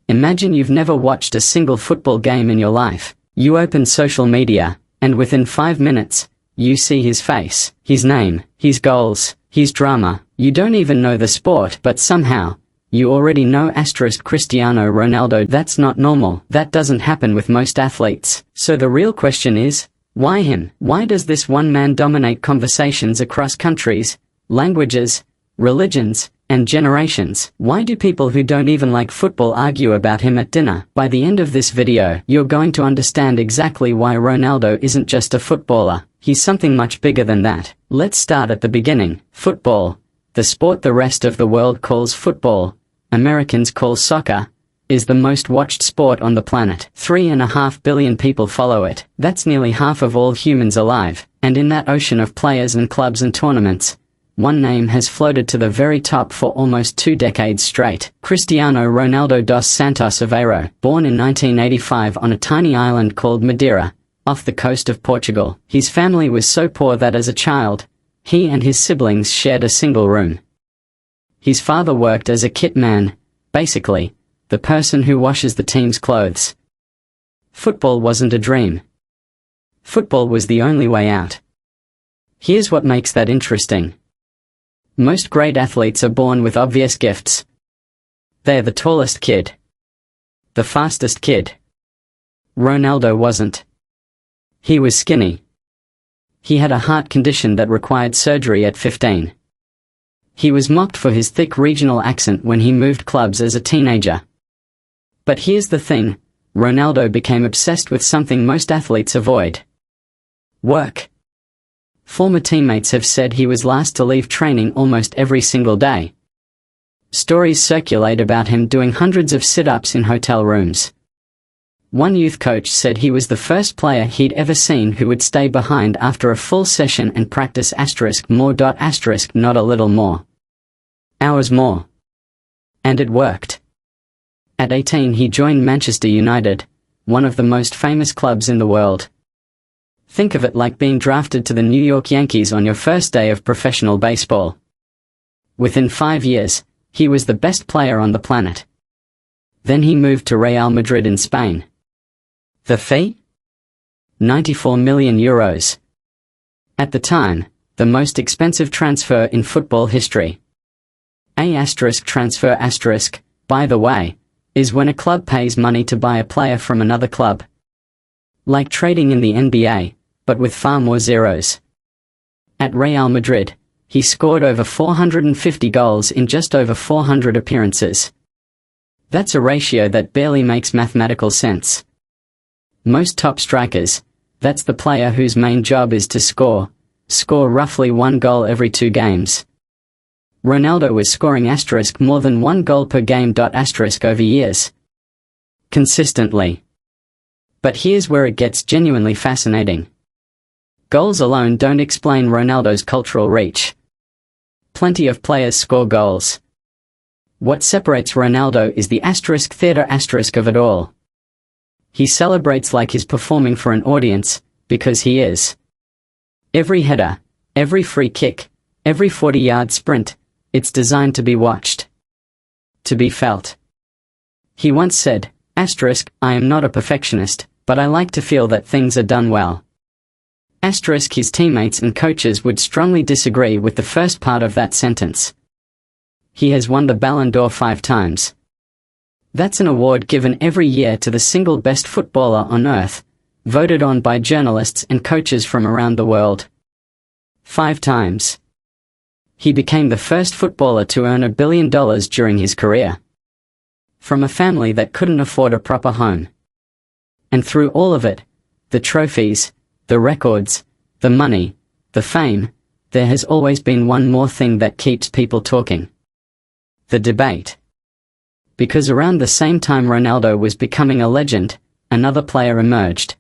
Imagine you've never watched a single football game in your life. You open social media, and within 5 minutes, you see his face, his name, his goals, his drama. You don't even know the sport, but somehow, you already know Cristiano Ronaldo. That's not normal. That doesn't happen with most athletes. So the real question is, why him? Why does this one man dominate conversations across countries, languages, religions, and generations? Why do people who don't even like football argue about him at dinner? By the end of this video, you're going to understand exactly why Ronaldo isn't just a footballer. He's something much bigger than that. Let's start at the beginning. Football, the sport the rest of the world calls football, Americans call soccer, is the most watched sport on the planet. 3.5 billion people follow it. That's nearly half of all humans alive. And in that ocean of players and clubs and tournaments, one name has floated to the very top for almost 2 decades straight. Cristiano Ronaldo dos Santos Aveiro, born in 1985 on a tiny island called Madeira, off the coast of Portugal. His family was so poor that as a child, he and his siblings shared a single room. His father worked as a kit man, basically, the person who washes the team's clothes. Football wasn't a dream. Football was the only way out. Here's what makes that interesting. Most great athletes are born with obvious gifts. They're the tallest kid. The fastest kid. Ronaldo wasn't. He was skinny. He had a heart condition that required surgery at 15. He was mocked for his thick regional accent when he moved clubs as a teenager. But here's the thing, Ronaldo became obsessed with something most athletes avoid. Work. Former teammates have said he was last to leave training almost every single day. Stories circulate about him doing hundreds of sit-ups in hotel rooms. One youth coach said he was the first player he'd ever seen who would stay behind after a full session and practice *more. Not a little more. Hours more. And it worked. At 18 he joined Manchester United, one of the most famous clubs in the world. Think of it like being drafted to the New York Yankees on your first day of professional baseball. Within 5 years, he was the best player on the planet. Then he moved to Real Madrid in Spain. The fee? €94 million. At the time, the most expensive transfer in football history. Transfer *, by the way, is when a club pays money to buy a player from another club. Like trading in the NBA, but with far more zeros. At Real Madrid, he scored over 450 goals in just over 400 appearances. That's a ratio that barely makes mathematical sense. Most top strikers, that's the player whose main job is to score roughly 1 goal every 2 games. Ronaldo was scoring * more than 1 goal per game * over years. Consistently. But here's where it gets genuinely fascinating. Goals alone don't explain Ronaldo's cultural reach. Plenty of players score goals. What separates Ronaldo is the theater * of it all. He celebrates like he's performing for an audience, because he is. Every header, every free kick, every 40-yard sprint, it's designed to be watched. To be felt. He once said, *I am not a perfectionist, but I like to feel that things are done well. His teammates and coaches would strongly disagree with the first part of that sentence. He has won the Ballon d'Or 5 times. That's an award given every year to the single best footballer on earth, voted on by journalists and coaches from around the world. 5 times. He became the first footballer to earn $1 billion during his career. From a family that couldn't afford a proper home. And through all of it, the trophies, the records, the money, the fame, there has always been one more thing that keeps people talking. The debate. Because around the same time Ronaldo was becoming a legend, another player emerged.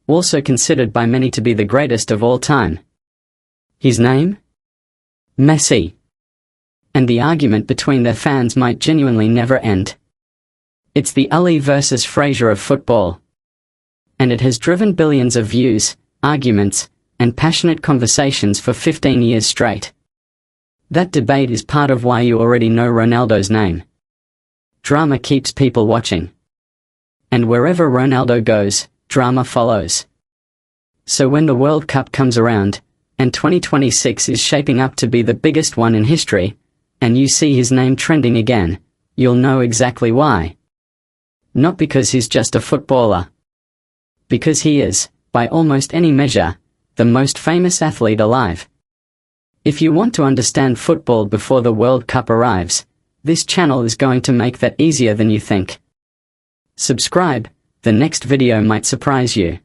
Also considered by many to be the greatest of all time. His name? Messi. And the argument between their fans might genuinely never end. It's the Ali versus Frazier of football. And it has driven billions of views, arguments, and passionate conversations for 15 years straight. That debate is part of why you already know Ronaldo's name. drama keeps people watching. And wherever Ronaldo goes, drama follows. So when the World Cup comes around, and 2026 is shaping up to be the biggest one in history, and you see his name trending again, you'll know exactly why. Not because he's just a footballer. Because he is, by almost any measure, the most famous athlete alive. If you want to understand football before the World Cup arrives, this channel is going to make that easier than you think. Subscribe, the next video might surprise you.